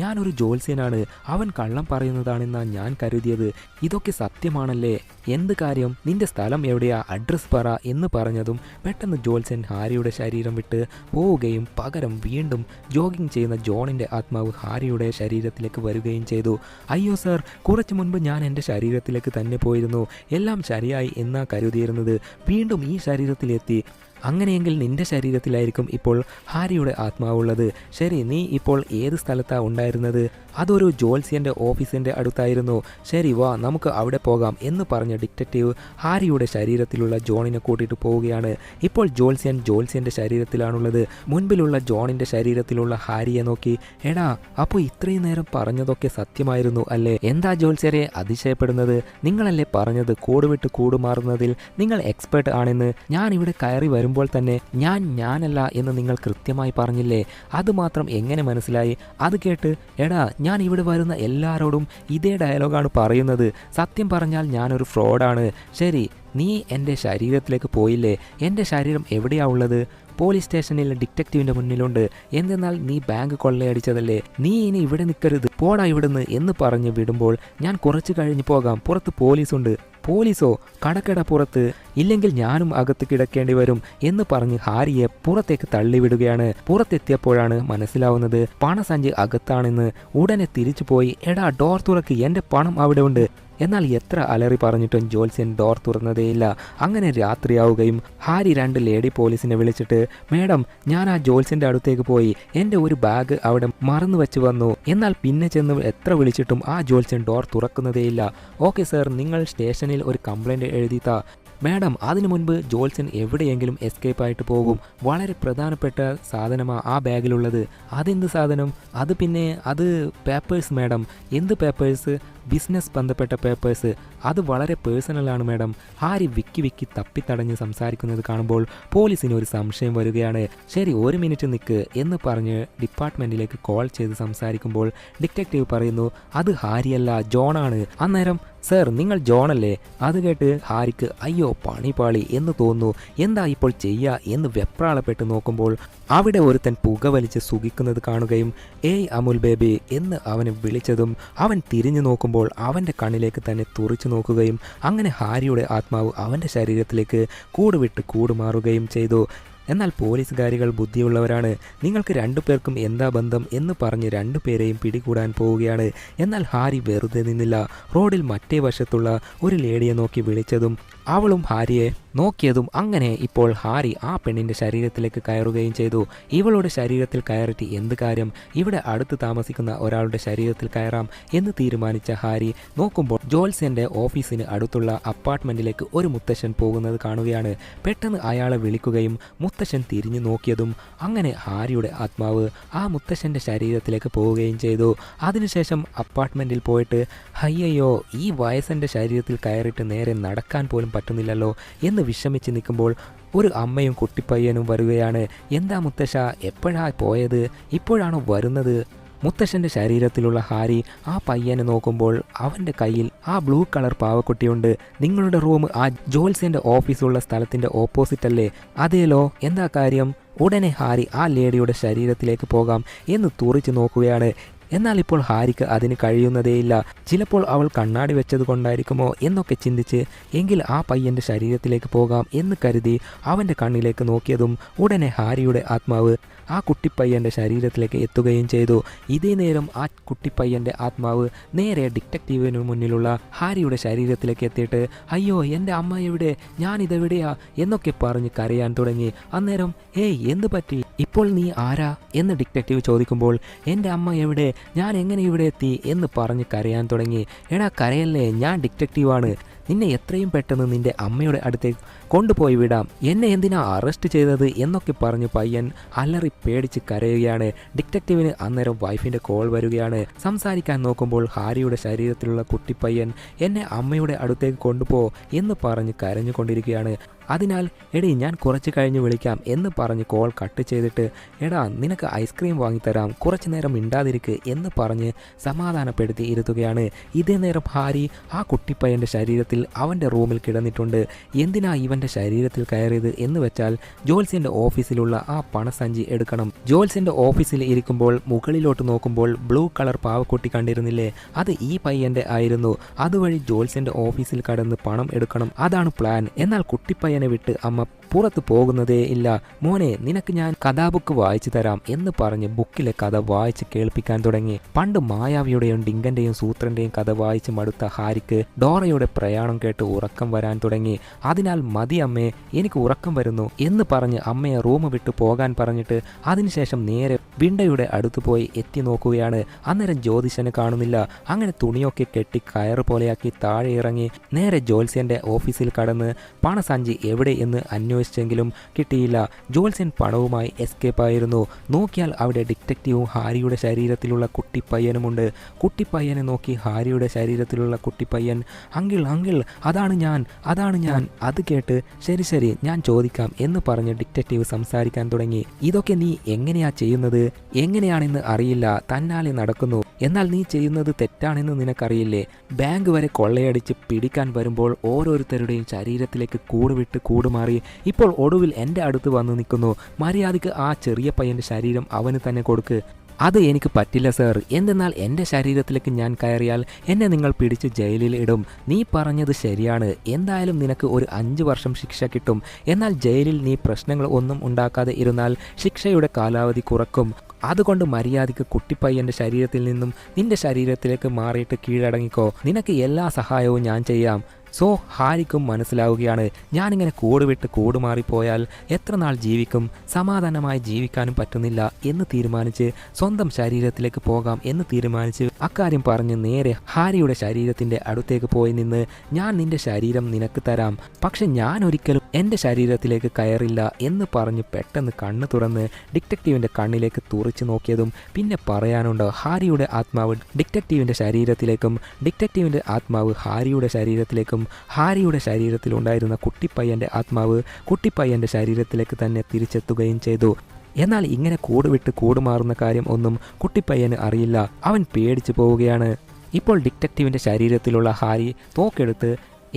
ഞാനൊരു ജോത്സ്യനാണ്, അവൻ കള്ളം പറയുന്നതാണെന്നാണ് ഞാൻ കരുതിയത്, ഇതൊക്കെ സത്യമാണല്ലേ? എന്ത് കാര്യം? നിന്റെ സ്ഥലം എവിടെയാ, അഡ്രസ് പറ എന്ന് പറഞ്ഞതും പെട്ടെന്ന് ജോത്സ്യൻ ഹാരിയുടെ ശരീരം വിട്ട് പോവുകയും പകരം വീണ്ടും ജോഗിങ് ചെയ്യുന്ന ജോണിൻ്റെ ആത്മാവ് ഹാരിയുടെ ശരീരത്തിലേക്ക് വരികയും ചെയ്തു. അയ്യോ സർ, കുറച്ചു മുൻപ് ഞാൻ എൻ്റെ ശരീരത്തിലേക്ക് തന്നെ പോയിരുന്നു, എല്ലാം ശരിയായി എന്നാ കരുതിയിരുന്നത്, വീണ്ടും ഈ ശരീരത്തിലെത്തി. അങ്ങനെയെങ്കിൽ നിന്റെ ശരീരത്തിലായിരിക്കും ഇപ്പോൾ ഹാരിയുടെ ആത്മാവുള്ളത്. ശരി, നീ ഇപ്പോൾ ഏത് സ്ഥലത്താണ് ഉണ്ടായിരുന്നത്? അതൊരു ജോത്സ്യൻ്റെ ഓഫീസിൻ്റെ അടുത്തായിരുന്നു. ശരി വാ, നമുക്ക് അവിടെ പോകാം എന്ന് പറഞ്ഞ ഡിറ്റക്റ്റീവ് ഹാരിയുടെ ശരീരത്തിലുള്ള ജോണിനെ കൂട്ടിയിട്ട് പോവുകയാണ്. ഇപ്പോൾ ജോത്സ്യൻ്റെ ശരീരത്തിലാണുള്ളത്. മുൻപിലുള്ള ജോണിൻ്റെ ശരീരത്തിലുള്ള ഹാരിയെ നോക്കി, എടാ അപ്പോൾ ഇത്രയും നേരം പറഞ്ഞതൊക്കെ സത്യമായിരുന്നു അല്ലേ? എന്താ ജോത്സ്യരെ അതിശയപ്പെടുന്നത്? നിങ്ങളല്ലേ പറഞ്ഞത് കൂട് വിട്ട് കൂട് മാറുന്നതിൽ നിങ്ങൾ എക്സ്പേർട്ട് ആണെന്ന്? ഞാൻ ഇവിടെ കയറി വരുമ്പോൾ തന്നെ ഞാനല്ല എന്ന് നിങ്ങൾ കൃത്യമായി പറഞ്ഞില്ലേ, അതുമാത്രം എങ്ങനെ മനസ്സിലായി? അത് കേട്ട് എടാ ഞാൻ ഇവിടെ വരുന്ന എല്ലാവരോടും ഇതേ ഡയലോഗാണ് പറയുന്നത്, സത്യം പറഞ്ഞാൽ ഞാനൊരു ഫ്രോഡാണ്. ശരി, നീ എൻ്റെ ശരീരത്തിലേക്ക് പോയില്ലേ? എൻ്റെ ശരീരം എവിടെയാ ഉള്ളത്? പോലീസ് സ്റ്റേഷനിൽ ഡിറ്റക്റ്റീവിൻ്റെ മുന്നിലുണ്ട്. എന്തെന്നാൽ നീ ബാങ്ക് കൊള്ളയടിച്ചതല്ലേ, നീ ഇനി ഇവിടെ നിൽക്കരുത്, പോടാ ഇവിടുന്ന് എന്ന് പറഞ്ഞ് വിടുമ്പോൾ ഞാൻ കുറച്ച് കഴിഞ്ഞ് പോകാം, പുറത്ത് പോലീസുണ്ട്. പോലീസോ? കടക്കട പുറത്ത്, ഇല്ലെങ്കിൽ ഞാനും അകത്ത് കിടക്കേണ്ടി വരും എന്ന് പറഞ്ഞ് ഹാരിയെ പുറത്തേക്ക് തള്ളിവിടുകയാണ്. പുറത്തെത്തിയപ്പോഴാണ് മനസ്സിലാവുന്നത് പണസഞ്ചി അകത്താണെന്ന്. ഉടനെ തിരിച്ചു പോയി എടാ ഡോർ തുറക്ക്, എൻ്റെ പണം അവിടെ ഉണ്ട്. എന്നാൽ എത്ര അലറി പറഞ്ഞിട്ടും ജോത്സ്യൻ ഡോർ തുറന്നതേയില്ല. അങ്ങനെ രാത്രിയാവുകയും ഹാരി 2 ലേഡി പോലീസിനെ വിളിച്ചിട്ട്, മേഡം ഞാൻ ആ ജോത്സ്യൻ്റെ അടുത്തേക്ക് പോയി, എൻ്റെ ഒരു ബാഗ് അവിടെ മറന്നു വെച്ച് വന്നു. എന്നാൽ പിന്നെ ചെന്ന് എത്ര വിളിച്ചിട്ടും ആ ജോത്സ്യൻ ഡോർ തുറക്കുന്നതേയില്ല. ഓക്കെ സർ, നിങ്ങൾ സ്റ്റേഷനിൽ ഒരു കംപ്ലൈൻറ്റ് എഴുതിത്താ. മാഡം, അതിനു മുൻപ് ജോത്സ്യൻ എവിടെയെങ്കിലും എസ്കേപ്പ് ആയിട്ട് പോകും. വളരെ പ്രധാനപ്പെട്ട സാധനമാണ് ആ ബാഗിലുള്ളത്. അതെന്ത് സാധനം? അത് പേപ്പേഴ്സ് മാഡം. എന്ത് പേപ്പേഴ്സ്? ബിസിനസ് ബന്ധപ്പെട്ട പേപ്പേഴ്സ്. അത് വളരെ പേഴ്സണലാണ് മാഡം. ഹാരി വിക്കി തപ്പിത്തടഞ്ഞ് സംസാരിക്കുന്നത് കാണുമ്പോൾ പോലീസിന് ഒരു സംശയം വരികയാണ്. ശരി, 1 മിനിറ്റ് നിൽക്ക് എന്ന് പറഞ്ഞ് ഡിപ്പാർട്ട്മെൻറ്റിലേക്ക് കോൾ ചെയ്ത് സംസാരിക്കുമ്പോൾ ഡിറ്റക്റ്റീവ് പറയുന്നു, അത് ഹാരിയല്ല, ജോണാണ്. അന്നേരം സർ, നിങ്ങൾ ജോണല്ലേ? അത് കേട്ട് ഹാരിക്ക് അയ്യോ പണിപാളി എന്ന് തോന്നുന്നു. എന്താ ഇപ്പോൾ ചെയ്യുക എന്ന് വെപ്രാളപ്പെട്ട് നോക്കുമ്പോൾ അവിടെ ഒരുത്തൻ പുക വലിച്ച് സുഖിക്കുന്നത് കാണുകയും ഏയ് അമുൽ ബേബി എന്ന് അവനെ വിളിച്ചതും അവൻ തിരിഞ്ഞു നോക്കുമ്പോൾ അവൻ്റെ കണ്ണിലേക്ക് തന്നെ തുറിച്ചു നോക്കുകയും അങ്ങനെ ഹാരിയുടെ ആത്മാവ് അവൻ്റെ ശരീരത്തിലേക്ക് കൂട് വിട്ട് കൂട് മാറുകയും ചെയ്തു. എന്നാൽ പോലീസുകാരികൾ ബുദ്ധിയുള്ളവരാണ്. നിങ്ങൾക്ക് 2 പേർക്കും എന്താ ബന്ധം എന്ന് പറഞ്ഞ് 2 പേരെയും പിടികൂടാൻ പോവുകയാണ്. എന്നാൽ ഹാരി വെറുതെ നിന്നില്ല. റോഡിൽ മറ്റേ വശത്തുള്ള ഒരു ലേഡിയെ നോക്കി വിളിച്ചതും അവളും ഹാരിയെ നോക്കിയതും അങ്ങനെ ഇപ്പോൾ ഹാരി ആ പെണ്ണിൻ്റെ ശരീരത്തിലേക്ക് കയറുകയും ചെയ്തു. ഇവളുടെ ശരീരത്തിൽ കയറിയിട്ട് എന്ത് കാര്യം, ഇവിടെ അടുത്ത് താമസിക്കുന്ന ഒരാളുടെ ശരീരത്തിൽ കയറാം എന്ന് തീരുമാനിച്ച ഹാരി നോക്കുമ്പോൾ ജോത്സ്യൻ്റെ ഓഫീസിന് അടുത്തുള്ള അപ്പാർട്ട്മെൻറ്റിലേക്ക് ഒരു മുത്തശ്ശൻ പോകുന്നത് കാണുകയാണ്. പെട്ടെന്ന് അയാളെ വിളിക്കുകയും മുത്തശ്ശൻ തിരിഞ്ഞു നോക്കിയതും അങ്ങനെ ഹാരിയുടെ ആത്മാവ് ആ മുത്തശ്ശൻ്റെ ശരീരത്തിലേക്ക് പോവുകയും ചെയ്തു. അതിനുശേഷം അപ്പാർട്ട്മെൻറ്റിൽ പോയിട്ട് അയ്യോ ഈ വയസ്സൻ്റെ ശരീരത്തിൽ കയറിയിട്ട് നേരെ നടക്കാൻ പോലും പറ്റുന്നില്ലല്ലോ എന്ന് വിഷമിച്ച് നിൽക്കുമ്പോൾ ഒരു അമ്മയും കുട്ടിപ്പയ്യനും വരികയാണ്. എന്താ മുത്തശ്ശ, എപ്പോഴാ പോയത്, ഇപ്പോഴാണോ വരുന്നത്? മുത്തശ്ശൻ്റെ ശരീരത്തിലുള്ള ഹാരി ആ പയ്യനെ നോക്കുമ്പോൾ അവൻ്റെ കയ്യിൽ ആ ബ്ലൂ കളർ പാവക്കുട്ടിയുണ്ട്. നിങ്ങളുടെ റൂം ആ ജോത്സ്യൻ്റെ ഓഫീസുള്ള സ്ഥലത്തിൻ്റെ ഓപ്പോസിറ്റ് അല്ലേ? അതേലോ, എന്താ കാര്യം? ഉടനെ ഹാരി ആ ലേഡിയുടെ ശരീരത്തിലേക്ക് പോകാം എന്ന് തുറിച്ച് നോക്കുകയാണ്. എന്നാൽ ഇപ്പോൾ ഹാരിക്ക് അതിന് കഴിയുന്നതേയില്ല. ചിലപ്പോൾ അവൾ കണ്ണാടി വെച്ചത് കൊണ്ടായിരിക്കുമോ എന്നൊക്കെ ചിന്തിച്ച് എങ്കിൽ ആ പയ്യൻ്റെ ശരീരത്തിലേക്ക് പോകാം എന്ന് കരുതി അവൻ്റെ കണ്ണിലേക്ക് നോക്കിയതും ഉടനെ ഹാരിയുടെ ആത്മാവ് ആ കുട്ടിപ്പയ്യൻ്റെ ശരീരത്തിലേക്ക് എത്തുകയും ചെയ്തു. ഇതേ നേരം ആ കുട്ടിപ്പയ്യൻ്റെ ആത്മാവ് നേരെ ഡിറ്റക്റ്റീവിന് മുന്നിലുള്ള ഹാരിയുടെ ശരീരത്തിലേക്ക് എത്തിയിട്ട് അയ്യോ എൻ്റെ അമ്മ എവിടെ, ഞാനിതെവിടെയാ എന്നൊക്കെ പറഞ്ഞ് കരയാൻ തുടങ്ങി. അന്നേരം ഏയ് എന്ത് പറ്റി, ഇപ്പോൾ നീ ആരാ എന്ന് ഡിറ്റക്റ്റീവ് ചോദിക്കുമ്പോൾ എൻ്റെ അമ്മ എവിടെ, ഞാൻ എങ്ങനെ ഇവിടെ എത്തി എന്ന് പറഞ്ഞ് കരയാൻ തുടങ്ങി. എടാ കരയല്ലേ, ഞാൻ ഡിറ്റക്റ്റീവാണ്, നിന്നെ എത്രയും പെട്ടെന്ന് നിന്റെ അമ്മയുടെ അടുത്തേക്ക് കൊണ്ടുപോയി വിടാം, എന്നെ എന്തിനാ അറസ്റ്റ് ചെയ്തത് എന്നൊക്കെ പറഞ്ഞ് പയ്യൻ അലറി പേടിച്ച് കരയുകയാണ്. ഡിറ്റക്റ്റീവിന് അന്നേരം വൈഫിൻ്റെ കോൾ വരികയാണ്. സംസാരിക്കാൻ നോക്കുമ്പോൾ ഹാരിയുടെ ശരീരത്തിലുള്ള കുട്ടിപ്പയ്യൻ എന്നെ അമ്മയുടെ അടുത്തേക്ക് കൊണ്ടുപോ എന്ന് പറഞ്ഞ് കരഞ്ഞുകൊണ്ടിരിക്കുകയാണ്. അതിനാൽ എടി ഞാൻ കുറച്ച് കഴിഞ്ഞ് വിളിക്കാം എന്ന് പറഞ്ഞ് കോൾ കട്ട് ചെയ്തിട്ട് എടാ നിനക്ക് ഐസ്ക്രീം വാങ്ങിത്തരാം, കുറച്ച് നേരം മിണ്ടാതിരിക്ക് എന്ന് പറഞ്ഞ് സമാധാനപ്പെടുത്തി ഇരുത്തുകയാണ്. ഇതേ നേരം ഹാരി ആ കുട്ടിപ്പയ്യൻ്റെ ശരീരത്തിൽ അവൻ്റെ റൂമിൽ കിടന്നിട്ടുണ്ട്. എന്തിനാ ഇവൻ്റെ ശരീരത്തിൽ കയറിയത് എന്ന് വെച്ചാൽ ജോത്സ്യൻ്റെ ഓഫീസിലുള്ള ആ പണസഞ്ചി എടുക്കണം. ജോത്സ്യൻ്റെ ഓഫീസിൽ ഇരിക്കുമ്പോൾ മുകളിലോട്ട് നോക്കുമ്പോൾ ബ്ലൂ കളർ പാവക്കുട്ടി കണ്ടിരുന്നില്ലേ, അത് ഈ പയ്യൻ്റെ ആയിരുന്നു. അതുവഴി ജോത്സ്യൻ്റെ ഓഫീസിൽ കടന്ന് പണം എടുക്കണം, അതാണ് പ്ലാൻ. എന്നാൽ കുട്ടിപ്പയ്യനെ വിട്ട് അമ്മ പുറത്ത് പോകുന്നതേ ഇല്ല. മോനെ നിനക്ക് ഞാൻ കഥാബുക്ക് വായിച്ചു തരാം എന്ന് പറഞ്ഞ് ബുക്കിലെ കഥ വായിച്ച് കേൾപ്പിക്കാൻ തുടങ്ങി. പണ്ട് മായാവിയുടെയും ഡിങ്കന്റെയും സൂത്രന്റെയും കഥ വായിച്ച് മടുത്ത ഹാരിക്ക് ഡോറയുടെ പ്രയാണം കേട്ട് ഉറക്കം വരാൻ തുടങ്ങി. അതിനാൽ മതി അമ്മേ, എനിക്ക് ഉറക്കം വരുന്നു എന്ന് പറഞ്ഞ് അമ്മയെ റൂം വിട്ടു പോകാൻ പറഞ്ഞിട്ട് അതിനുശേഷം നേരെ വിണ്ടയുടെ അടുത്ത് പോയി എത്തി നോക്കുകയാണ്. അന്നേരം ജ്യോതിഷനെ കാണുന്നില്ല. അങ്ങനെ തുണിയൊക്കെ കെട്ടി കയറ് പോലെയാക്കി താഴെ ഇറങ്ങി നേരെ ജോത്സ്യന്റെ ഓഫീസിൽ കടന്ന് പണസഞ്ചി എവിടെ എന്ന് അന്വേഷിച്ചെങ്കിലും കിട്ടിയില്ല. ജോത്സ്യൻ പണവുമായി എസ്കേപ്പ് ആയിരുന്നു. നോക്കിയാൽ അവിടെ ഡിറ്റക്റ്റീവും ഹാരിയുടെ ശരീരത്തിലുള്ള കുട്ടിപ്പയ്യനുമുണ്ട്. കുട്ടിപ്പയ്യനെ നോക്കി ഹാരിയുടെ ശരീരത്തിലുള്ള കുട്ടിപ്പയ്യൻ അങ്കിൾ അങ്കിൾ അതാണ് ഞാൻ, അതാണ് ഞാൻ. അത് കേട്ട് ശരി ശരി ഞാൻ ചോദിക്കാം എന്ന് പറഞ്ഞ് ഡിറ്റക്റ്റീവ് സംസാരിക്കാൻ തുടങ്ങി. ഇതൊക്കെ നീ എങ്ങനെയാ ചെയ്യുന്നത്, എങ്ങനെയാണെന്ന് അറിയില്ല, തന്നാലെ നടക്കുന്നു. എന്നാൽ നീ ചെയ്യുന്നത് തെറ്റാണെന്ന് നിനക്കറിയില്ലേ? ബാങ്ക് വരെ കൊള്ളയടിച്ച് പിടിക്കാൻ വരുമ്പോൾ ഓരോരുത്തരുടെയും ശരീരത്തിലേക്ക് കൂടുവിട്ട് കൂടുമാറി ഇപ്പോൾ ഒടുവിൽ എൻ്റെ അടുത്ത് വന്ന് നിൽക്കുന്നു. മര്യാദയ്ക്ക് ആ ചെറിയ പയ്യൻ്റെ ശരീരം അവന് തന്നെ കൊടുക്ക്. അത് എനിക്ക് പറ്റില്ല സർ, എന്തെന്നാൽ എൻ്റെ ശരീരത്തിലേക്ക് ഞാൻ കയറിയാൽ എന്നെ നിങ്ങൾ പിടിച്ച് ജയിലിൽ ഇടും. നീ പറഞ്ഞത് ശരിയാണ്, എന്തായാലും നിനക്ക് ഒരു 5 വർഷം ശിക്ഷ കിട്ടും. എന്നാൽ ജയിലിൽ നീ പ്രശ്നങ്ങൾ ഒന്നും ഉണ്ടാക്കാതെ ഇരുന്നാൽ ശിക്ഷയുടെ കാലാവധി കുറക്കും. അതുകൊണ്ട് മര്യാദയ്ക്ക് കുട്ടിപ്പയ്യൻ്റെ ശരീരത്തിൽ നിന്നും നിന്റെ ശരീരത്തിലേക്ക് മാറിയിട്ട് കീഴടങ്ങിക്കോ. നിനക്ക് എല്ലാ സഹായവും ഞാൻ ചെയ്യാം. സോ ഹാരിക്കും മനസ്സിലാവുകയാണ് ഞാനിങ്ങനെ കൂടുവിട്ട് കൂടുമാറിപ്പോയാൽ എത്ര നാൾ ജീവിക്കും, സമാധാനമായി ജീവിക്കാനും പറ്റുന്നില്ല എന്ന് തീരുമാനിച്ച് സ്വന്തം ശരീരത്തിലേക്ക് പോകാം എന്ന് തീരുമാനിച്ച് അക്കാര്യം പറഞ്ഞ് നേരെ ഹാരിയുടെ ശരീരത്തിൻ്റെ അടുത്തേക്ക് പോയി നിന്ന് ഞാൻ നിന്റെ ശരീരം നിനക്ക് തരാം, പക്ഷെ ഞാൻ ഒരിക്കലും എൻ്റെ ശരീരത്തിലേക്ക് കയറില്ല എന്ന് പറഞ്ഞ് പെട്ടെന്ന് കണ്ണ് തുറന്ന് ഡിറ്റക്റ്റീവിൻ്റെ കണ്ണിലേക്ക് തുറിച്ച് നോക്കിയതും പിന്നെ പറയാനുണ്ട്. ഹാരിയുടെ ആത്മാവ് ഡിറ്റക്റ്റീവിൻ്റെ ശരീരത്തിലേക്കും ഡിറ്റക്റ്റീവിൻ്റെ ആത്മാവ് ഹാരിയുടെ ശരീരത്തിലേക്കും ഹാരിയുടെ ശരീരത്തിലുണ്ടായിരുന്ന കുട്ടിപ്പയ്യൻ്റെ ആത്മാവ് കുട്ടിപ്പയ്യൻ്റെ ശരീരത്തിലേക്ക് തന്നെ തിരിച്ചെത്തുകയും ചെയ്തു. എന്നാൽ ഇങ്ങനെ കൂടുവിട്ട് കൂടുമാറുന്ന കാര്യം ഒന്നും കുട്ടിപ്പയ്യന് അറിയില്ല. അവൻ പേടിച്ചു പോവുകയാണ്. ഇപ്പോൾ ഡിറ്റക്റ്റീവിൻ്റെ ശരീരത്തിലുള്ള ഹാരി തോക്കെടുത്ത്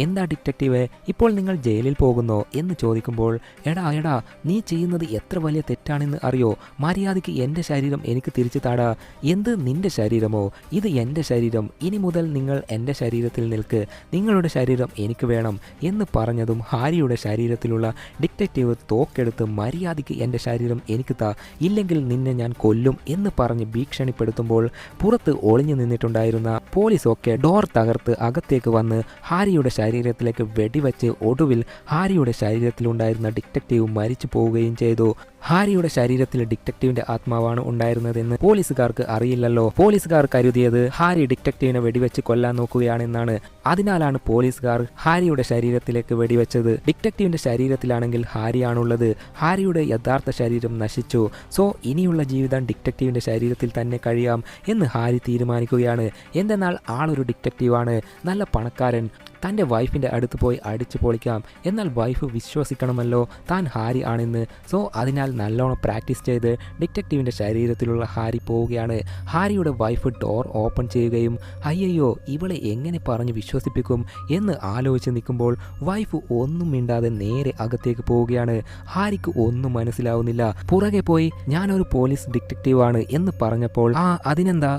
എന്താ ഡിറ്റക്റ്റീവ്, ഇപ്പോൾ നിങ്ങൾ ജയിലിൽ പോകുന്നോ എന്ന് ചോദിക്കുമ്പോൾ എടാ നീ ചെയ്യുന്നത് എത്ര വലിയ തെറ്റാണെന്ന് അറിയോ, മര്യാദയ്ക്ക് എൻ്റെ ശരീരം എനിക്ക് തിരിച്ചു താടാ. എന്ത് നിൻ്റെ ശരീരമോ, ഇത് എൻ്റെ ശരീരം, ഇനി മുതൽ നിങ്ങൾ എൻ്റെ ശരീരത്തിൽ നിൽക്ക്, നിങ്ങളുടെ ശരീരം എനിക്ക് വേണം എന്ന് പറഞ്ഞതും ഹാരിയുടെ ശരീരത്തിലുള്ള ഡിറ്റക്റ്റീവ് തോക്കെടുത്ത് മര്യാദയ്ക്ക് എൻ്റെ ശരീരം എനിക്ക് താ, ഇല്ലെങ്കിൽ നിന്നെ ഞാൻ കൊല്ലും എന്ന് പറഞ്ഞ് ഭീഷണിപ്പെടുത്തുമ്പോൾ പുറത്ത് ഒളിഞ്ഞു നിന്നിട്ടുണ്ടായിരുന്ന പോലീസൊക്കെ ഡോർ തകർത്ത് അകത്തേക്ക് വന്ന് ഹാരിയുടെ ശരീരത്തിലേക്ക് വെടിവെച്ച് ഒടുവിൽ ഹാരിയുടെ ശരീരത്തിലുണ്ടായിരുന്ന ഡിറ്റക്റ്റീവ് മരിച്ചു പോവുകയും ചെയ്തു. ഹാരിയുടെ ശരീരത്തിൽ ഡിറ്റക്റ്റീവിന്റെ ആത്മാവാണ് ഉണ്ടായിരുന്നതെന്ന് പോലീസുകാർക്ക് അറിയില്ലല്ലോ. പോലീസുകാർ കരുതിയത് ഹാരി ഡിറ്റക്റ്റീവിനെ വെടിവെച്ച് കൊല്ലാൻ നോക്കുകയാണെന്നാണ്. അതിനാലാണ് പോലീസുകാർ ഹാരിയുടെ ശരീരത്തിലേക്ക് വെടിവെച്ചത്. ഡിറ്റക്റ്റീവിന്റെ ശരീരത്തിലാണെങ്കിൽ ഹാരിയാണുള്ളത്. ഹാരിയുടെ യഥാർത്ഥ ശരീരം നശിച്ചു. സോ ഇനിയുള്ള ജീവിതം ഡിറ്റക്റ്റീവിന്റെ ശരീരത്തിൽ തന്നെ കഴിയാം എന്ന് ഹാരി തീരുമാനിക്കുകയാണ്. എന്തെന്നാൽ ആളൊരു ഡിറ്റക്റ്റീവാണ്, നല്ല പണക്കാരൻ. തൻ്റെ വൈഫിൻ്റെ അടുത്ത് പോയി അടിച്ചു പൊളിക്കാം. എന്നാൽ വൈഫ് വിശ്വസിക്കണമല്ലോ താൻ ഹാരി ആണെന്ന്. സോ അതിനാൽ നല്ലോണം പ്രാക്ടീസ് ചെയ്ത് ഡിറ്റക്റ്റീവിൻ്റെ ശരീരത്തിലുള്ള ഹാരി പോവുകയാണ്. ഹാരിയുടെ വൈഫ് ഡോർ ഓപ്പൺ ചെയ്യുകയും അയ്യോ ഇവളെ എങ്ങനെ പറഞ്ഞ് വിശ്വസിപ്പിക്കും എന്ന് ആലോചിച്ച് നിൽക്കുമ്പോൾ വൈഫ് ഒന്നും മിണ്ടാതെ നേരെ അകത്തേക്ക് പോവുകയാണ്. ഹാരിക്ക് ഒന്നും മനസ്സിലാവുന്നില്ല. പുറകെ പോയി ഞാനൊരു പോലീസ് ഡിറ്റക്റ്റീവാണ് എന്ന് പറഞ്ഞപ്പോൾ അതിനെന്താ,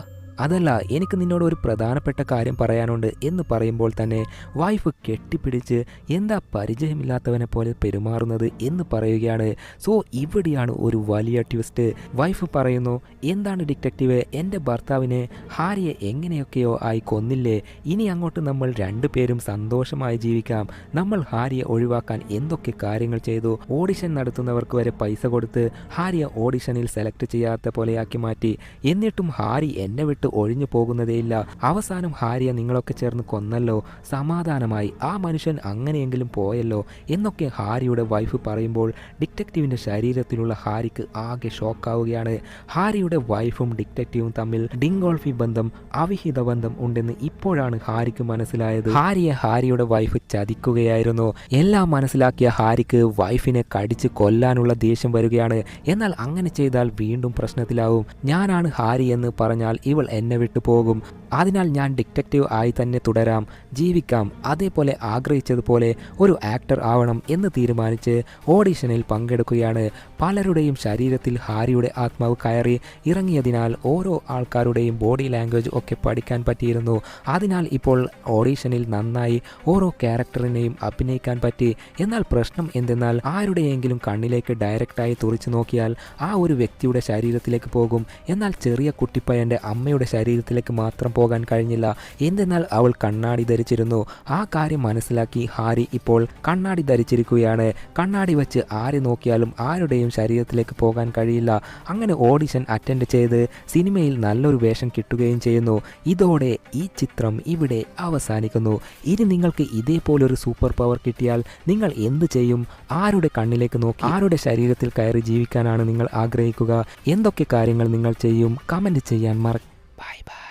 അതല്ല എനിക്ക് നിന്നോട് ഒരു പ്രധാനപ്പെട്ട കാര്യം പറയാനുണ്ട് എന്ന് പറയുമ്പോൾ തന്നെ വൈഫ് കെട്ടിപ്പിടിച്ച് എന്താ പരിചയമില്ലാത്തവനെ പോലെ പെരുമാറുന്നത് എന്ന് പറയുകയാണ്. സോ ഇവിടെയാണ് ഒരു വലിയ ട്വിസ്റ്റ്. വൈഫ് പറയുന്നു, എന്താണ് ഡിറ്റക്റ്റീവ്, എൻ്റെ ഭർത്താവിനെ ഹാരിയെ എങ്ങനെയൊക്കെയോ ആയി കൊന്നില്ലേ, ഇനി അങ്ങോട്ട് നമ്മൾ രണ്ടുപേരും സന്തോഷമായി ജീവിക്കാം. നമ്മൾ ഹാരിയെ ഒഴിവാക്കാൻ എന്തൊക്കെ കാര്യങ്ങൾ ചെയ്തു. ഓഡിഷൻ നടത്തുന്നവർക്ക് വരെ പൈസ കൊടുത്ത് ഹാരിയെ ഓഡിഷനിൽ സെലക്ട് ചെയ്യാത്ത പോലെയാക്കി മാറ്റി. എന്നിട്ടും ഹാരി എന്നെ വിട്ട് ഒഴിഞ്ഞു പോകുന്നതേയില്ല. അവസാനം ഹാരിയെ നിങ്ങളൊക്കെ ചേർന്ന് കൊന്നല്ലോ, സമാധാനമായി ആ മനുഷ്യൻ അങ്ങനെയെങ്കിലും പോയല്ലോ എന്നൊക്കെ ഹാരിയുടെ വൈഫ് പറയുമ്പോൾ ഡിറ്റക്റ്റീവിന്റെ ശരീരത്തിലുള്ള ഹാരിക്ക് ആകെ ഷോക്കാവുകയാണ്. ഹാരിയുടെ വൈഫും ഡിറ്റക്റ്റീവും തമ്മിൽ ഡിങ്കോൾഫി ബന്ധം, അവിഹിത ബന്ധം ഉണ്ടെന്ന് ഇപ്പോഴാണ് ഹാരിക്ക് മനസ്സിലായത്. ഹാരിയെ ഹാരിയുടെ വൈഫ് ചതിക്കുകയായിരുന്നു. എല്ലാം മനസ്സിലാക്കിയ ഹാരിക്ക് വൈഫിനെ കടിച്ച് കൊല്ലാനുള്ള ദേഷ്യം വരികയാണ്. എന്നാൽ അങ്ങനെ ചെയ്താൽ വീണ്ടും പ്രശ്നത്തിലാവും. ഞാനാണ് ഹാരി എന്ന് പറഞ്ഞാൽ ഇവൾ എന്നെ വിട്ടു പോകും. അതിനാൽ ഞാൻ ഡിറ്റക്റ്റീവ് ആയി തന്നെ തുടരാം, ജീവിക്കാം, അതേപോലെ ആഗ്രഹിച്ചതുപോലെ ഒരു ആക്ടർ ആവണം എന്ന് തീരുമാനിച്ച് ഓഡിഷനിൽ പങ്കെടുക്കുകയാണ്. പലരുടെയും ശരീരത്തിൽ ഹാരിയുടെ ആത്മാവ് കയറി ഇറങ്ങിയതിനാൽ ഓരോ ആൾക്കാരുടെയും ബോഡി ലാംഗ്വേജ് ഒക്കെ പഠിക്കാൻ പറ്റിയിരുന്നു. അതിനാൽ ഇപ്പോൾ ഓഡിഷനിൽ നന്നായി ഓരോ ക്യാരക്ടറിനെയും അഭിനയിക്കാൻ പറ്റി. എന്നാൽ പ്രശ്നം എന്തെന്നാൽ ആരുടെയെങ്കിലും കണ്ണിലേക്ക് ഡയറക്റ്റായി തുറിച്ചു നോക്കിയാൽ ആ ഒരു വ്യക്തിയുടെ ശരീരത്തിലേക്ക് പോകും. എന്നാൽ ചെറിയ കുട്ടിപ്പയ്യൻ്റെ അമ്മയുടെ ശരീരത്തിലേക്ക് മാത്രം പോകാൻ കഴിഞ്ഞില്ല. എന്തെന്നാൽ അവൾ കണ്ണാടി ധരിച്ചിരുന്നു. ആ കാര്യം മനസ്സിലാക്കി ഹാരി ഇപ്പോൾ കണ്ണാടി ധരിച്ചിരിക്കുകയാണ്. കണ്ണാടി വെച്ച് ആരെ നോക്കിയാലും ആരുടെയും ശരീരത്തിലേക്ക് പോകാൻ കഴിയില്ല. അങ്ങനെ ഓഡിഷൻ അറ്റൻഡ് ചെയ്ത് സിനിമയിൽ നല്ലൊരു വേഷം കിട്ടുകയും ചെയ്യുന്നു. ഇതോടെ ഈ ചിത്രം ഇവിടെ അവസാനിക്കുന്നു. ഇനി നിങ്ങൾക്ക് ഇതേപോലൊരു സൂപ്പർ പവർ കിട്ടിയാൽ നിങ്ങൾ എന്ത് ചെയ്യും? ആരുടെ കണ്ണിലേക്ക് നോക്കി ആരുടെ ശരീരത്തിൽ കയറി ജീവിക്കാനാണ് നിങ്ങൾ ആഗ്രഹിക്കുക? എന്തൊക്കെ കാര്യങ്ങൾ നിങ്ങൾ ചെയ്യും? കമൻറ്റ് ചെയ്യാൻ ബൈ ബൈ.